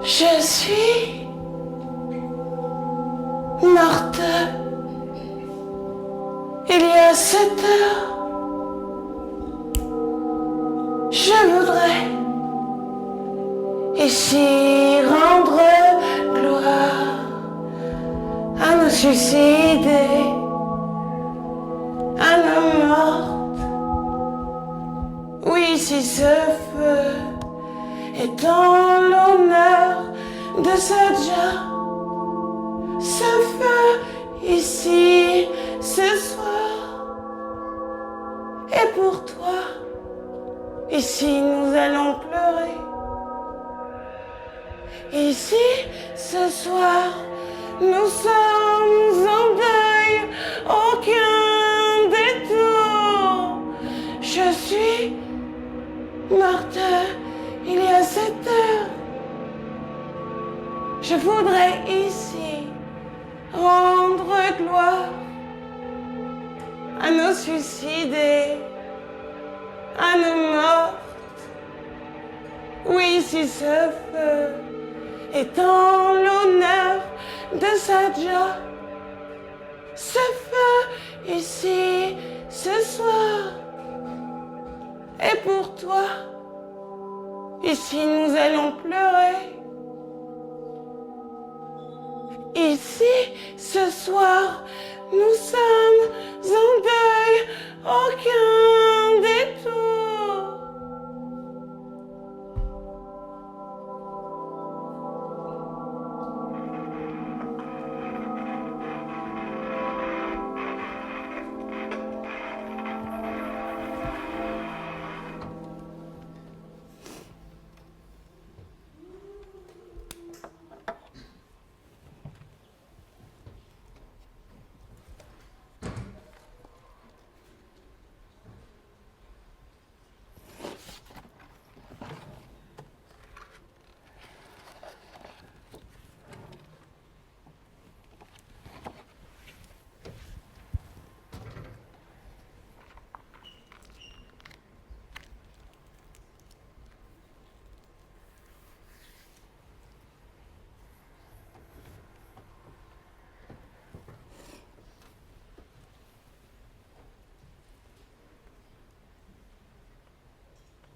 Je suis morte il y a 7 heures. Je voudrais ici rendre gloire à nos suicidés, à nos mortes. Oui, si ce feu est en l'honneur de Sadja, ce feu ici ce soir est pour toi. Ici nous allons pleurer. Ici ce soir nous sommes en deuil, aucun détour. Je suis morte il y a 7 heures. Je voudrais ici rendre gloire à nos suicidés, à nos mortes. Oui, si ce feu est en l'honneur de Sadja, ce feu ici ce soir est pour toi. Ici nous allons pleurer. Ici ce soir nous sommes en deuil, aucun détour.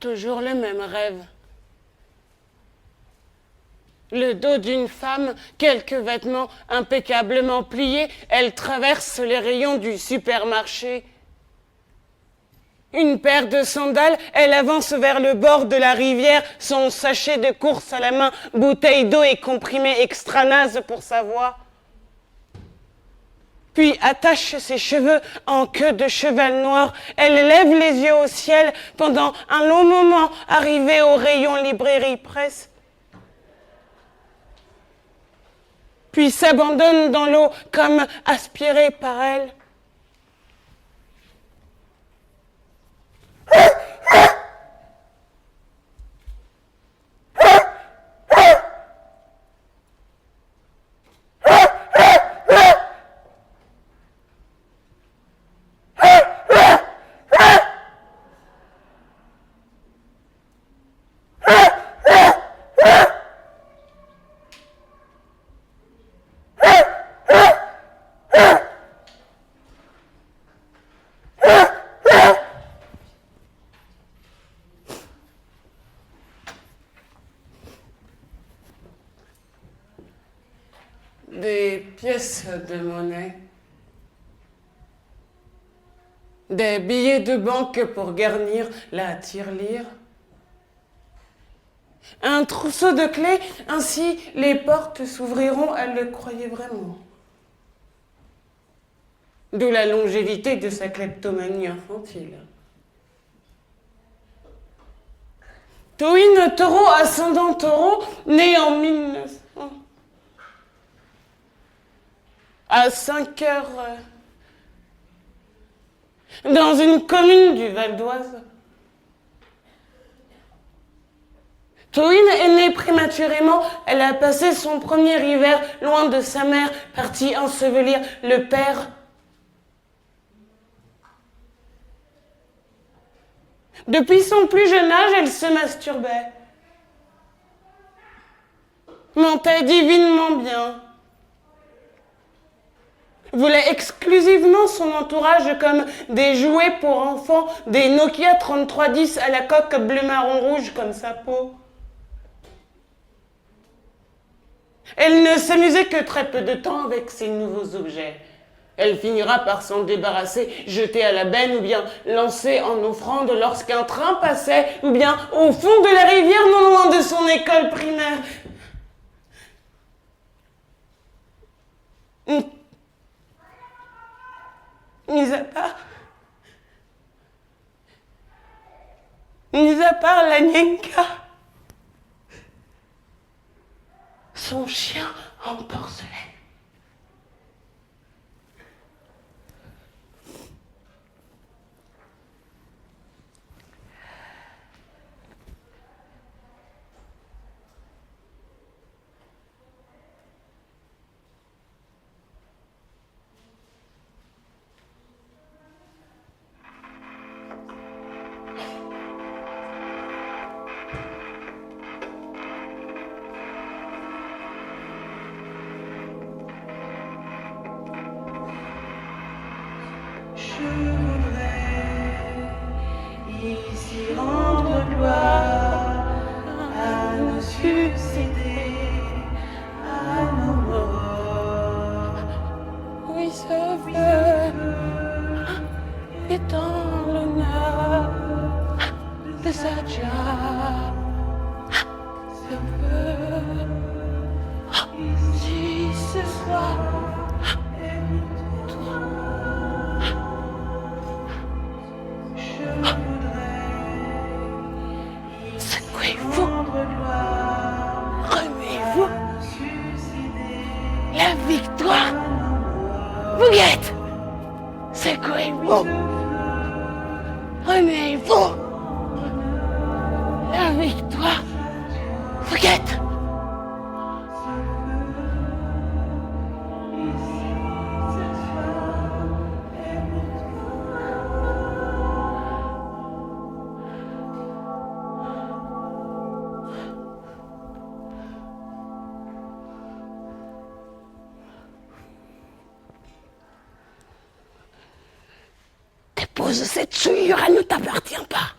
Toujours le même rêve. Le dos d'une femme, quelques vêtements impeccablement pliés, elle traverse les rayons du supermarché. Une paire de sandales, elle avance vers le bord de la rivière, son sachet de course à la main, bouteille d'eau et comprimé extra naze pour sa voix. Puis attache ses cheveux en queue de cheval noir. Elle lève les yeux au ciel pendant un long moment, arrivée au rayon librairie presse. Puis s'abandonne dans l'eau comme aspirée par elle. Des pièces de monnaie, des billets de banque pour garnir la tirelire, un trousseau de clés, ainsi les portes s'ouvriront, elle le croyait vraiment. D'où la longévité de sa kleptomanie infantile. Toïne Taureau, ascendant Taureau, né en 1900. À 5 heures, dans une commune du Val d'Oise. Toïne est née prématurément, elle a passé son premier hiver loin de sa mère, partie ensevelir le père. Depuis son plus jeune âge, elle se masturbait. Mentait divinement bien. Voulait exclusivement son entourage comme des jouets pour enfants, des Nokia 3310 à la coque bleu marron rouge comme sa peau. Elle ne s'amusait que très peu de temps avec ces nouveaux objets. Elle finira par s'en débarrasser, jeter à la benne ou bien lancer en offrande lorsqu'un train passait ou bien au fond de la rivière non loin de son école primaire. Mis à part la Nienka, son chien en porcelaine. Je voudrais ici rendre gloire à nos succédés, à nos morts. Oui, ce feu est en l'honneur de Sacha. Ce feu, si ce soir. Secouez-vous, remuez-vous, la victoire vous guette. Secouez-vous, remuez-vous, la victoire vous guette. Dépose cette souillure, elle ne t'appartient pas.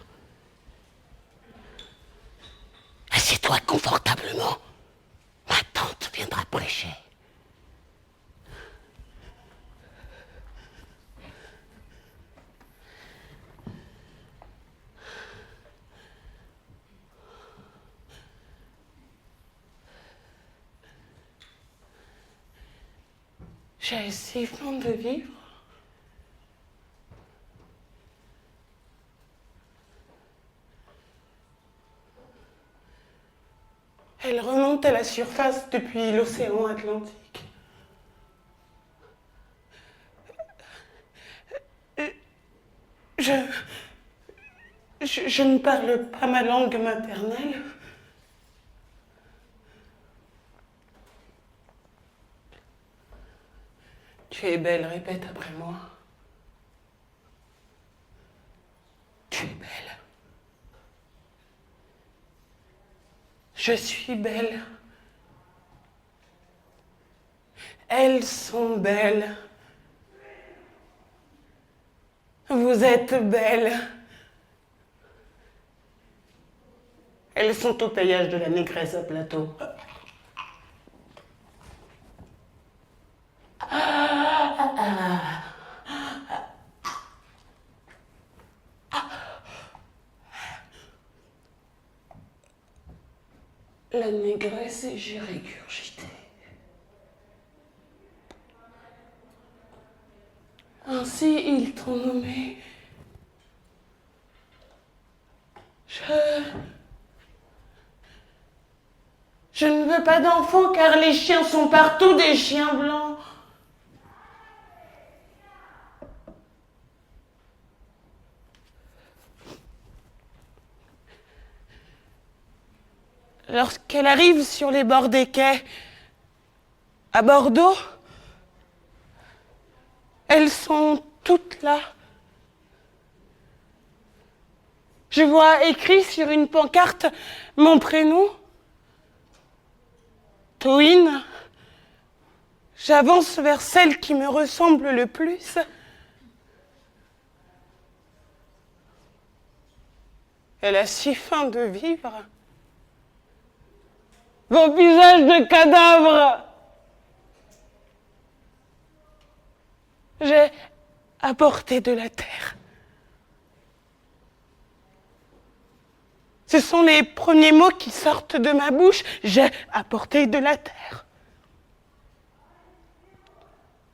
Assois confortablement. Ma tante viendra prêcher. J'ai si faim de vivre. Elle remonte à la surface depuis l'océan Atlantique. Je ne parle pas ma langue maternelle. Tu es belle, répète après moi. Tu es belle. Je suis belle. Elles sont belles. Vous êtes belles. Elles sont au taillage de la négresse à plateau. La négresse et j'ai régurgité. Ainsi ils t'ont nommé. Je ne veux pas d'enfants car les chiens sont partout des chiens blancs. Lorsqu'elle arrive sur les bords des quais, à Bordeaux, elles sont toutes là. Je vois écrit sur une pancarte mon prénom, Toine. J'avance vers celle qui me ressemble le plus. Elle a si faim de vivre. Vos visages de cadavres. J'ai apporté de la terre. Ce sont les premiers mots qui sortent de ma bouche. J'ai apporté de la terre.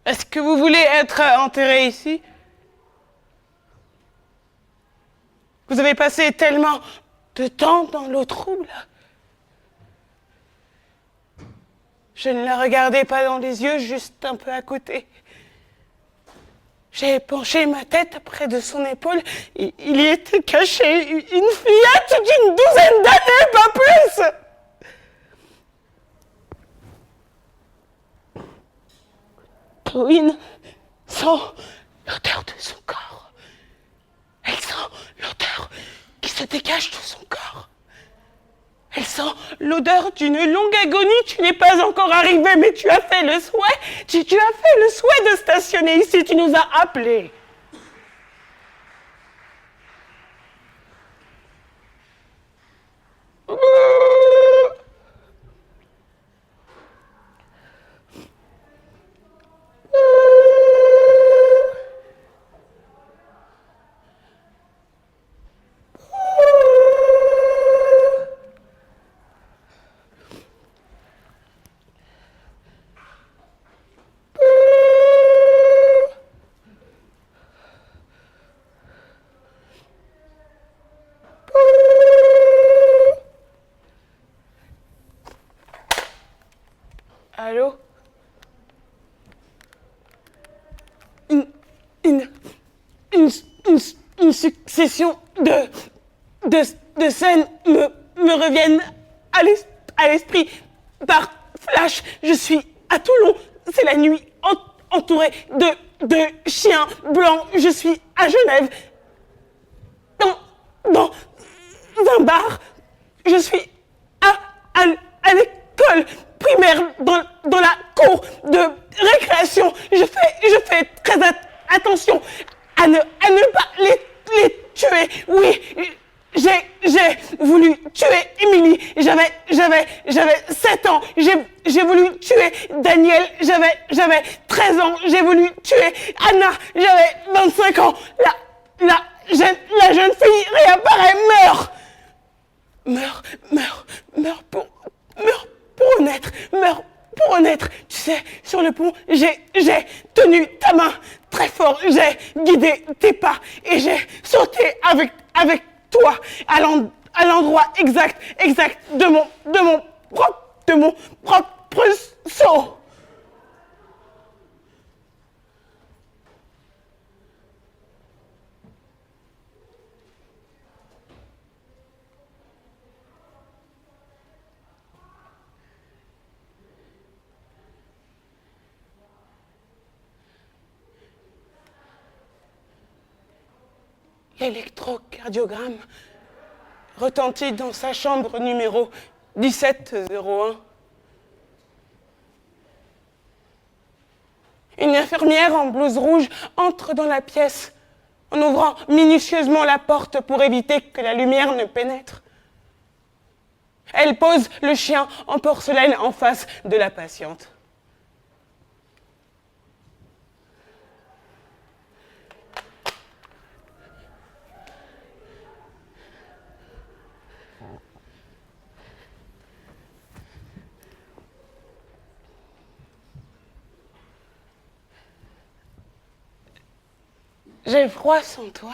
Est-ce que vous voulez être enterré ici? Vous avez passé tellement de temps dans l'eau trouble. Je ne la regardais pas dans les yeux, juste un peu à côté. J'ai penché ma tête près de son épaule et il y était caché une fillette d'une douzaine d'années, pas plus. Toine sent l'odeur de son corps. Elle sent l'odeur qui se dégage de son corps. Elle sent l'odeur d'une longue agonie. Tu n'es pas encore arrivé, mais tu as fait le souhait. Tu as fait le souhait de stationner ici. Tu nous as appelés. Allô? Une succession de scènes me reviennent à l'esprit par flash. Je suis à Toulon, c'est la nuit, entourée de chiens blancs. Je suis à Genève, dans un bar. Je suis à l'école primaire, dans la cour de récréation. Je fais très attention à ne pas les tuer. Oui, j'ai voulu tuer Émilie. J'avais Anna, j'avais 25 ans. La jeune fille réapparaît, meurt pour renaître. Tu sais, sur le pont, j'ai tenu ta main très fort, j'ai guidé tes pas et j'ai sauté avec toi à l'endroit exact de mon propre saut. L'électrocardiogramme retentit dans sa chambre numéro 1701. Une infirmière en blouse rouge entre dans la pièce en ouvrant minutieusement la porte pour éviter que la lumière ne pénètre. Elle pose le chien en porcelaine en face de la patiente. J'ai froid sans toi.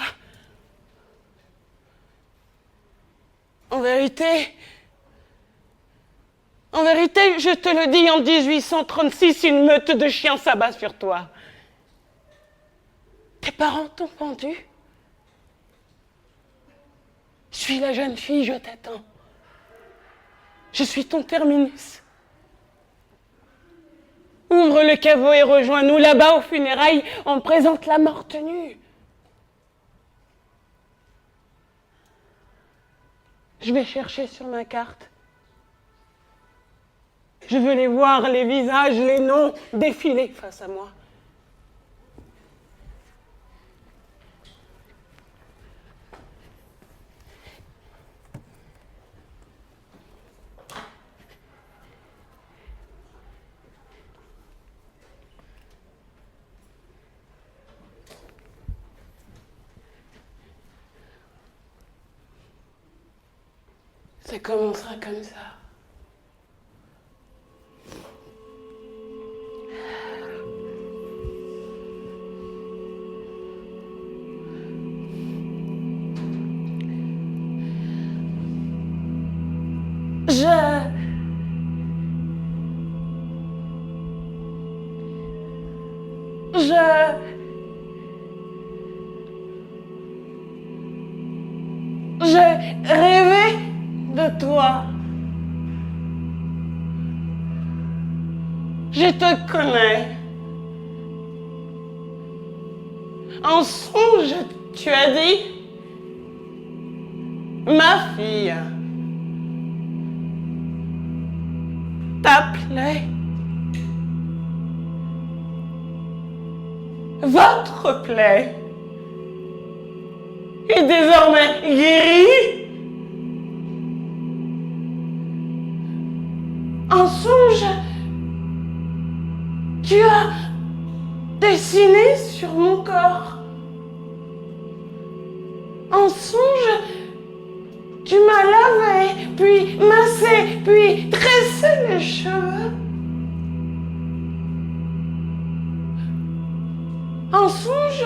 En vérité, je te le dis, en 1836, une meute de chiens s'abat sur toi. Tes parents t'ont pendu. Je suis la jeune fille, je t'attends. Je suis ton terminus. Ouvre le caveau et rejoins-nous là-bas aux funérailles. On présente la morte nue. Je vais chercher sur ma carte. Je veux les voir, les visages, les noms défiler face à moi. Ça commencera comme ça. J'ai rêvé de toi. Je te connais. En songe, tu as dit, ma fille, t'appelait, votre plaie est désormais guérie. En songe, tu as dessiné sur mon corps. En songe, tu m'as lavé, puis massé, puis tressé les cheveux. En songe,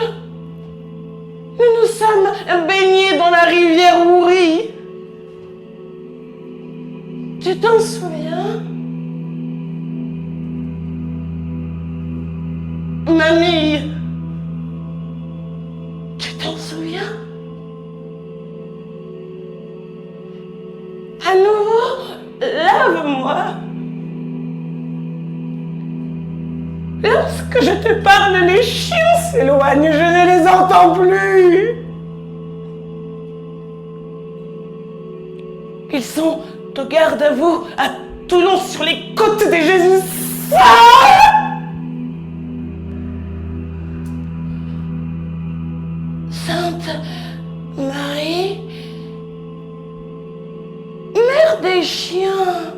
nous nous sommes baignés dans la rivière Ouri. Tu t'en souviens? Mamie, tu t'en souviens? À nouveau, lave-moi. Lorsque je te parle, les chiens s'éloignent, je ne les entends plus. Ils sont au garde à vous, à Toulon, sur les côtes des Jésus. Sainte Marie, Mère des chiens,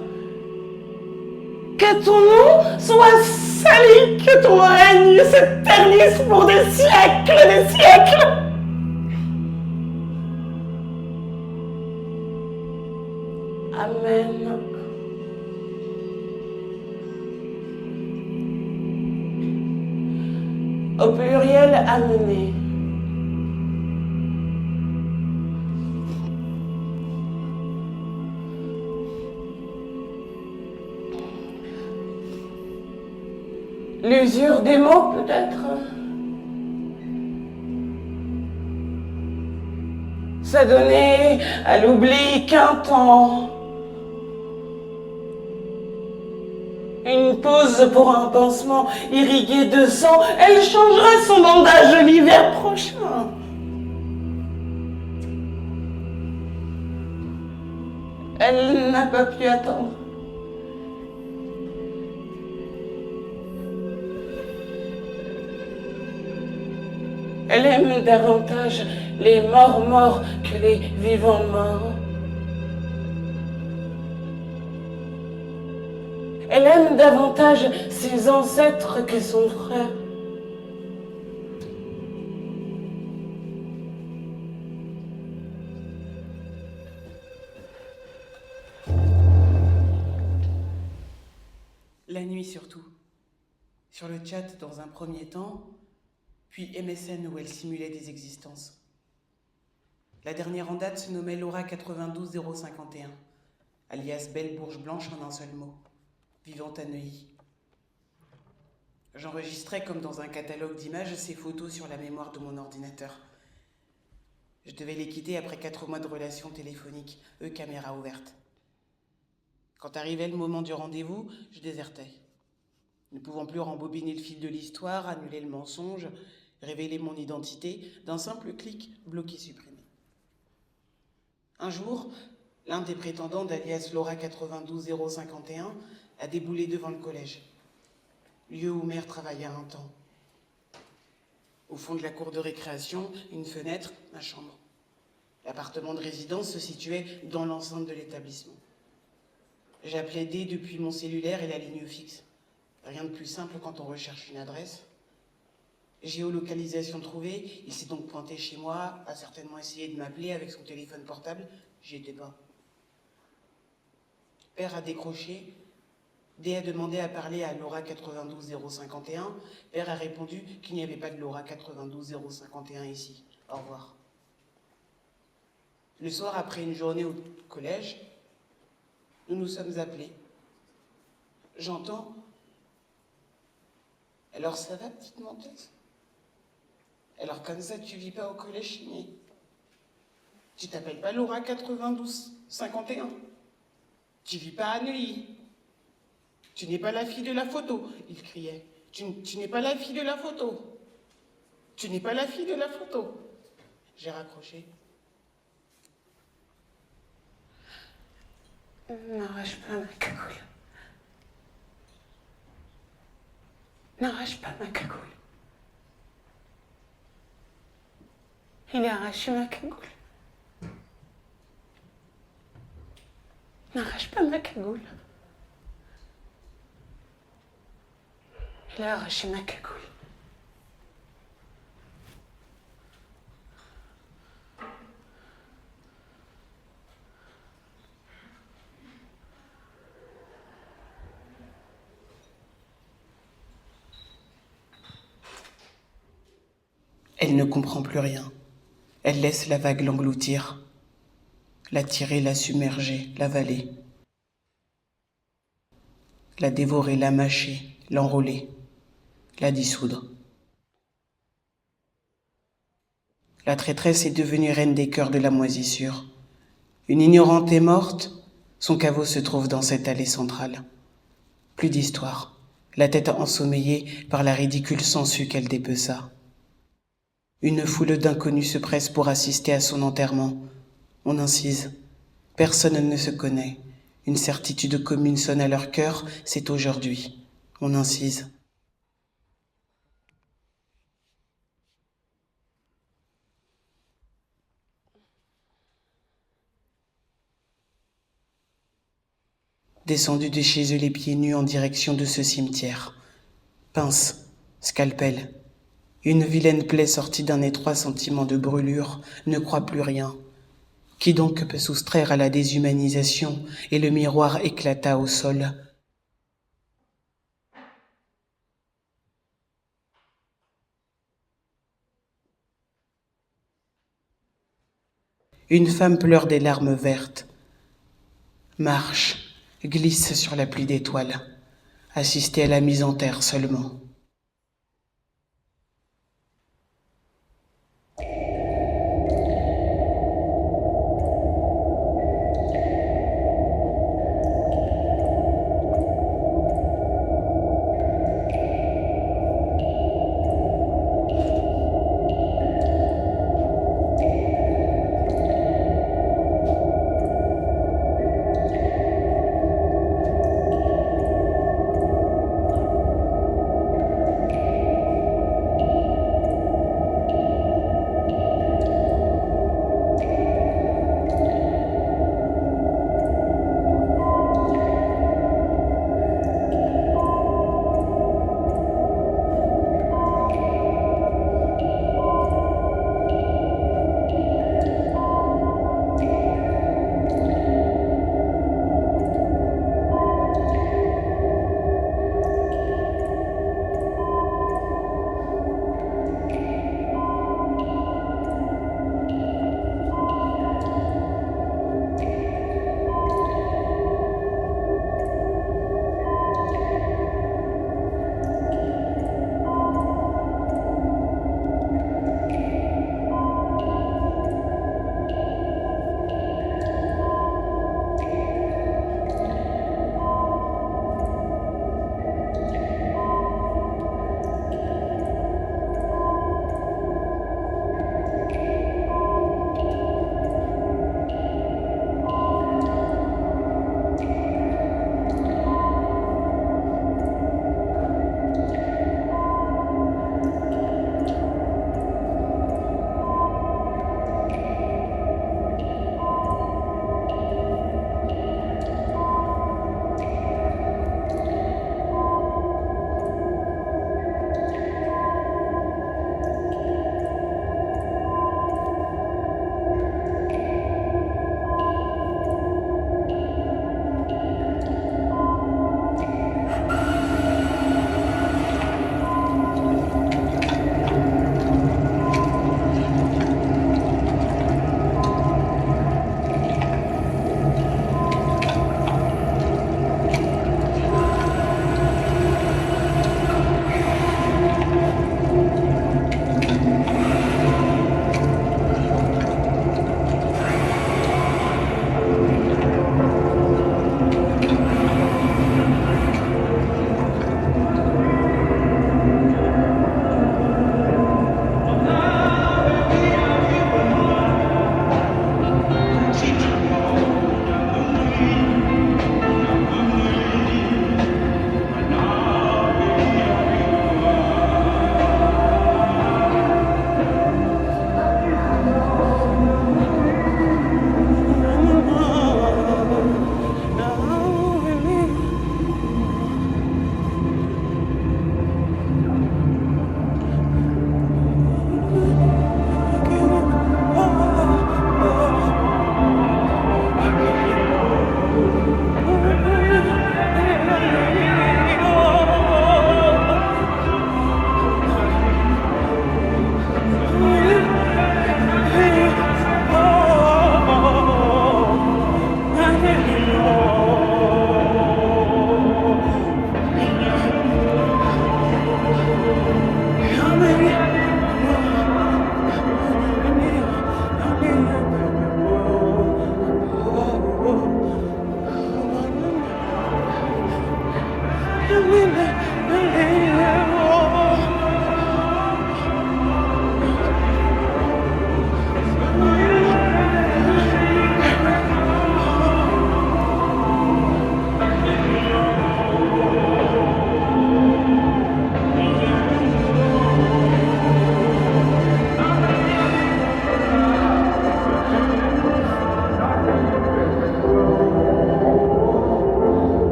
que ton nom soit Salis, que ton règne s'éternise pour des siècles, des siècles. Amen. Au pluriel, amené. L'usure des mots, peut-être. S'adonner à l'oubli qu'un temps. Une pause pour un pansement irrigué de sang, elle changera son bandage l'hiver prochain. Elle n'a pas pu attendre. Elle aime davantage les morts morts que les vivants morts. Elle aime davantage ses ancêtres que son frère. La nuit surtout. Sur le chat dans un premier temps, puis MSN où elle simulait des existences. La dernière en date se nommait Laura 92051, alias Belle Bourge Blanche en un seul mot, vivant à Neuilly. J'enregistrais comme dans un catalogue d'images ces photos sur la mémoire de mon ordinateur. Je devais les quitter après 4 mois de relations téléphoniques, caméra ouverte. Quand arrivait le moment du rendez-vous, je désertais. Ne pouvant plus rembobiner le fil de l'histoire, annuler le mensonge, révéler mon identité, d'un simple clic, bloqué, supprimé. Un jour, l'un des prétendants d'alias Laura 92051 a déboulé devant le collège, lieu où mère travaillait un temps. Au fond de la cour de récréation, une fenêtre, ma chambre. L'appartement de résidence se situait dans l'enceinte de l'établissement. J'appelais D depuis mon cellulaire et la ligne fixe. Rien de plus simple quand on recherche une adresse. Géolocalisation trouvée, il s'est donc pointé chez moi, a certainement essayé de m'appeler avec son téléphone portable, j'y étais pas. Père a décroché, D a demandé à parler à Laura 92051, Père a répondu qu'il n'y avait pas de Laura 92051 ici. Au revoir. Le soir, après une journée au collège, nous nous sommes appelés. J'entends. Alors ça va, petite menteuse? Alors comme ça, tu vis pas au collège chimier? Tu t'appelles pas Laura 91251? Tu vis pas à Neuilly? Tu n'es pas la fille de la photo, il criait. Tu n'es pas la fille de la photo. Tu n'es pas la fille de la photo. J'ai raccroché. N'arrache pas ma cagoule. N'arrache pas ma cagoule. Il a arraché ma cagoule. N'arrache pas ma cagoule. Il a arraché ma cagoule. Elle ne comprend plus rien. Elle laisse la vague l'engloutir, la tirer, la submerger, l'avaler, la dévorer, la mâcher, l'enrôler, la dissoudre. La traîtresse est devenue reine des cœurs de la moisissure. Une ignorante est morte, son caveau se trouve dans cette allée centrale. Plus d'histoire, la tête ensommeillée par la ridicule sangsue qu'elle dépeça. Une foule d'inconnus se presse pour assister à son enterrement. On incise. Personne ne se connaît. Une certitude commune sonne à leur cœur, c'est aujourd'hui. On incise. Descendu de chez eux les pieds nus en direction de ce cimetière. Pince, scalpel. Une vilaine plaie sortie d'un étroit sentiment de brûlure ne croit plus rien. Qui donc peut soustraire à la déshumanisation? Et le miroir éclata au sol. Une femme pleure des larmes vertes. Marche, glisse sur la pluie d'étoiles. Assister à la mise en terre seulement.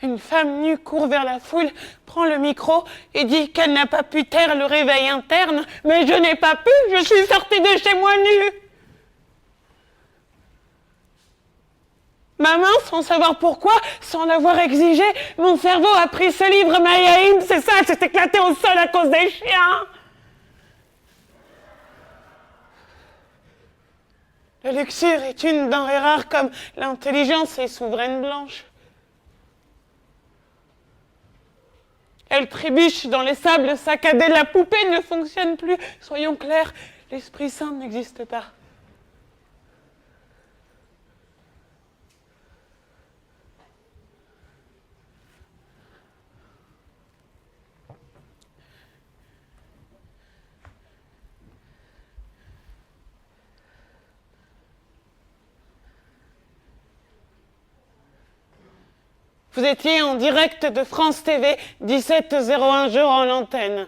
Une femme nue court vers la foule, prend le micro et dit qu'elle n'a pas pu taire le réveil interne. Mais je n'ai pas pu, je suis sortie de chez moi nue. Maman, sans savoir pourquoi, sans l'avoir exigé, mon cerveau a pris ce livre Mayaïm, c'est ça, s'est éclaté au sol à cause des chiens. La luxure est une denrée rare comme l'intelligence est souveraine blanche. Elle trébuche dans les sables saccadés, la poupée ne fonctionne plus. Soyons clairs, l'Esprit Saint n'existe pas. Vous étiez en direct de France TV, 17:01 jour en l'antenne.